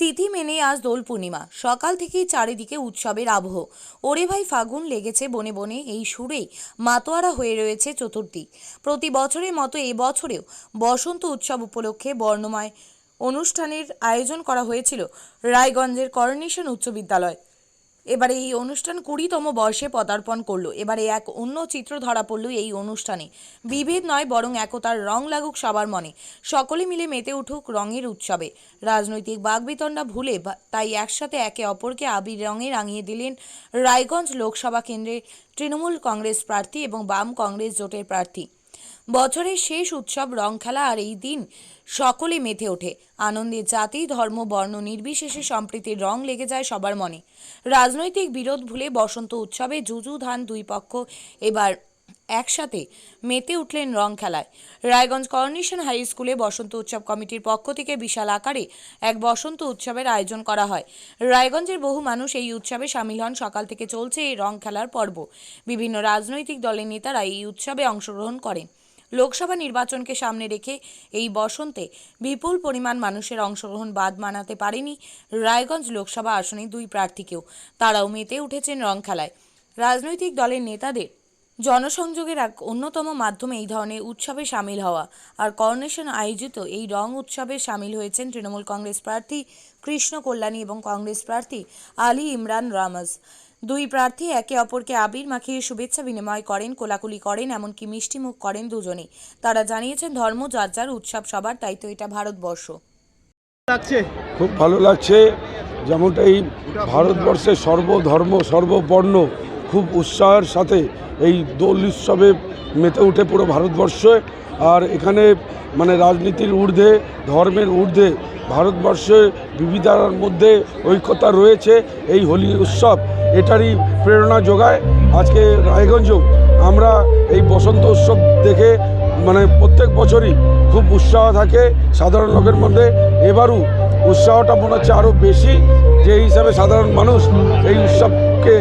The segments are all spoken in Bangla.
তিথি মেনে আজ দোল পূর্ণিমা। সকাল থেকেই চারিদিকে উৎসবের আবহ। ওরে ভাই ফাগুন লেগেছে বনে বনে, এই সুরেই মাতোয়ারা হয়ে রয়েছে চতুর্দিক। প্রতি বছরের মতো এবছরেও বসন্ত উৎসব উপলক্ষে বর্ণময় অনুষ্ঠানের আয়োজন করা হয়েছিল রায়গঞ্জের করোনেশন উচ্চ বিদ্যালয়। এবারে এই অনুষ্ঠান 20তম বর্ষে পদার্পণ করলো। এবারে এক অন্য চিত্র ধরা পড়ল এই অনুষ্ঠানে। বিভেদ নয়, বরং একতার রং লাগুক সবার মনে। সকলে মিলে মেতে উঠুক রঙের উৎসবে। রাজনৈতিক বাগবিতণ্ডা ভুলে তাই একসাথে একে অপরকে আবির রঙে রাঙিয়ে দিলেন রায়গঞ্জ লোকসভা কেন্দ্রে তৃণমূল কংগ্রেস প্রার্থী এবং বাম কংগ্রেস জোটের প্রার্থী। বছরের শেষ উৎসব রং খেলা, আর এই দিন সকলে মেতে ওঠে আনন্দে। জাতি ধর্ম বর্ণ নির্বিশেষে সম্প্রীতির রং লেগে যায় সবার মনে। রাজনৈতিক বিরোধ ভুলে বসন্ত উৎসবে যুযুধান দুই পক্ষ এবার একসাথে মেতে উঠলেন রং খেলায়। রায়গঞ্জ করোনেশন হাই স্কুলে বসন্ত উৎসব কমিটির পক্ষ থেকে বিশাল আকারে এক বসন্ত উৎসবের আয়োজন করা হয়। রায়গঞ্জের বহু মানুষ এই উৎসবে সামিল হন। সকাল থেকে চলছে এই রং খেলার পর্ব। বিভিন্ন রাজনৈতিক দলের নেতারা এই উৎসবে অংশগ্রহণ করেন। লোকসভা নির্বাচনকে সামনে রেখে এই বসন্তে বিপুল পরিমাণ মানুষের অংশগ্রহণ বাদ মানাতে পারেনি রায়গঞ্জ লোকসভা আসনে দুই প্রার্থীকেও। তারাও মেতে উঠেছেন রং খেলায়। রাজনৈতিক দলের নেতাদের জনসংযোগের এক অন্যতম মাধ্যমে এই ধরনের উৎসবে সামিল হওয়া। আর করোনেশন আয়োজিত এই রং উৎসবে সামিল হয়েছেন তৃণমূল কংগ্রেস প্রার্থী কৃষ্ণ কল্যাণী এবং কংগ্রেস প্রার্থী আলী ইমরান রামাজ। দুই প্রার্থী একে অপরকে আবির মাখিয়ে শুভেচ্ছা বিনিময় করেন, কোলাকুলি করেন, এমনকি মিষ্টিমুখ করেন দুজনেই। তারা জানিয়েছেন ধর্ম যার যার, উৎসব সবার, তাই তো এটা ভারতবর্ষ। খুব ভালো লাগছে, যেমনটা এই ভারতবর্ষের সর্বধর্ম সর্ববর্ণ খুব উৎসাহের সাথে এই দোল উৎসবে মেতে উঠে পুরো ভারতবর্ষে। আর এখানে মানে রাজনীতির ঊর্ধ্বে, ধর্মের ঊর্ধ্বে ভারতবর্ষের বিবিধতার মধ্যে ঐক্যতা রয়েছে। এই হোলি উৎসব এটারই প্রেরণা যোগায়। আজকে রায়গঞ্জেও আমরা এই বসন্ত উৎসব দেখে মানে প্রত্যেক বছরই খুব উৎসাহ থাকে সাধারণ লোকের মধ্যে। এবারও উৎসাহটা মনে হচ্ছে আরও বেশি, যে হিসাবে সাধারণ মানুষ এই উৎসবকে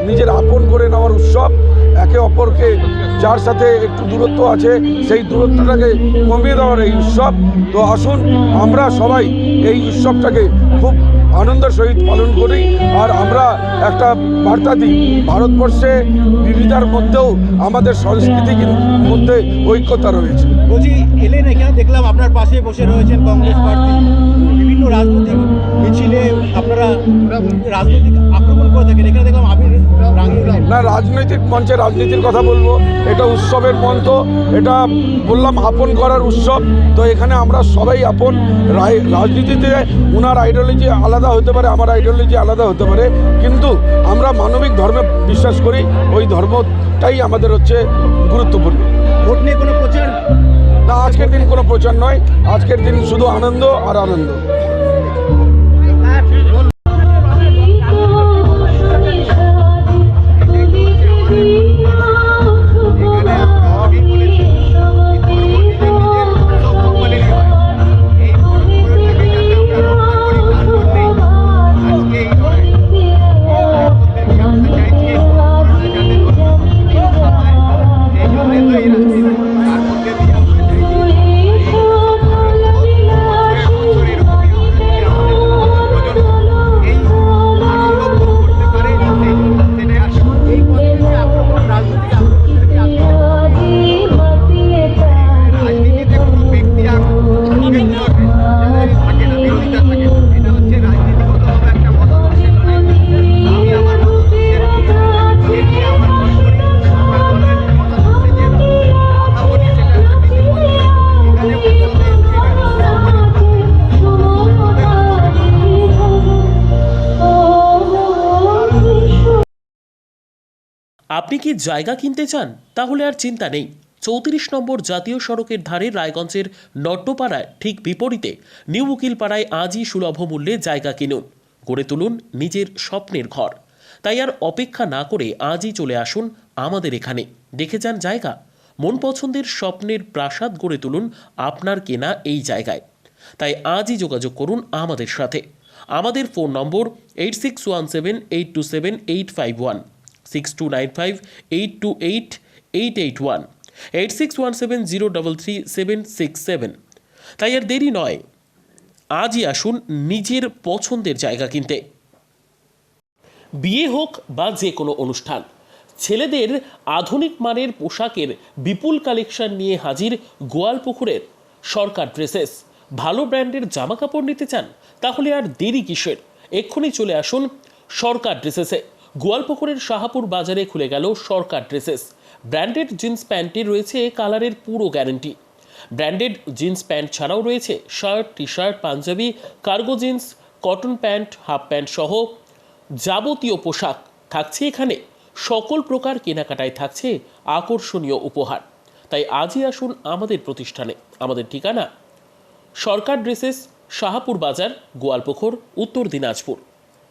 নিজের আপন করে নেওয়ার উৎসব। একে অপরকে যার সাথে একটু দূরত্ব আছে সেই দূরত্বটাকে কমিয়ে দেওয়ার এই উৎসব। তো আসুন আমরা সবাই এই উৎসবটাকে খুব আনন্দের সহিত পালন করি। আর আমরা একটা বার্তা দিই, ভারতবর্ষে বিবিধতার মধ্যেও আমাদের সংস্কৃতির মধ্যে ঐক্যতা রয়েছে। বলছি, এলেন এখানে দেখলাম আপনার পাশে বসে রয়েছেন কংগ্রেস প্রার্থী। বিভিন্ন রাজনৈতিক মিছিলে আপনারা রাজনৈতিক আক্রমণ করে থাকেন, এখানে দেখলাম আবির না, রাজনৈতিক মঞ্চে রাজনীতির কথা বলবো, এটা উৎসবের মঞ্চ, এটা বললাম আপন করার উৎসব। তো এখানে আমরা সবাই আপন। রাজনীতিতে ওনার আইডিওলজি আলাদা হতে পারে, আমার আইডিওলজি আলাদা হতে পারে, কিন্তু আমরা মানবিক ধর্মে বিশ্বাস করি। ওই ধর্মটাই আমাদের হচ্ছে গুরুত্বপূর্ণ। ভোট নিয়ে কোনো প্রচার না, আজকের দিন কোনো প্রচার নয়। আজকের দিন শুধু আনন্দ আর আনন্দ। আপনি কি জায়গা কিনতে চান? তাহলে আর চিন্তা নেই। 34 নম্বর জাতীয় সড়কের ধারে রায়গঞ্জের নট্টপাড়ায় ঠিক বিপরীতে নিউ উকিলপাড়ায় আজই সুলভ মূল্যে জায়গা কিনুন, গড়ে তুলুন নিজের স্বপ্নের ঘর। তাই আর অপেক্ষা না করে আজই চলে আসুন আমাদের এখানে, দেখে যান জায়গা। মন পছন্দের স্বপ্নের প্রাসাদ গড়ে তুলুন আপনার কেনা এই জায়গায়। তাই আজই যোগাযোগ করুন আমাদের সাথে। আমাদের ফোন নম্বর 8617827851, 6295828881, 8617033767। তাই আর দেরি নয়, আজই আসুন নিজের পছন্দের জায়গা কিনতে। বিয়ে হোক বা যে কোনো অনুষ্ঠান, ছেলেদের আধুনিক মানের পোশাকের বিপুল কালেকশন নিয়ে হাজির গোয়ালপুকুরের সরকার ড্রেসেস। ভালো ব্র্যান্ডের জামা কাপড় নিতে চান? তাহলে আর দেরি কিসের? এক্ষুনি চলে আসুন সরকার ড্রেসেসে। গোয়ালপুকুরের শাহাপুর বাজারে খুলে গেল সরকার ড্রেসেস। ব্র্যান্ডেড জিন্স প্যান্টে রয়েছে কালারের পুরো গ্যারান্টি। ব্র্যান্ডেড জিন্স প্যান্ট ছাড়াও রয়েছে shirt, T shirt, panjabi, cargo jeans, cotton pant, half pant সহ যাবতীয় পোশাক থাকছে এখানে। সকল প্রকার কেনাকাটায় থাকছে আকর্ষণীয় উপহার। তাই আজই আসুন আমাদের প্রতিষ্ঠানে। আমাদের ঠিকানা সরকার ড্রেসেস, শাহাপুর বাজার, গোয়ালপুকুর, উত্তর দিনাজপুর।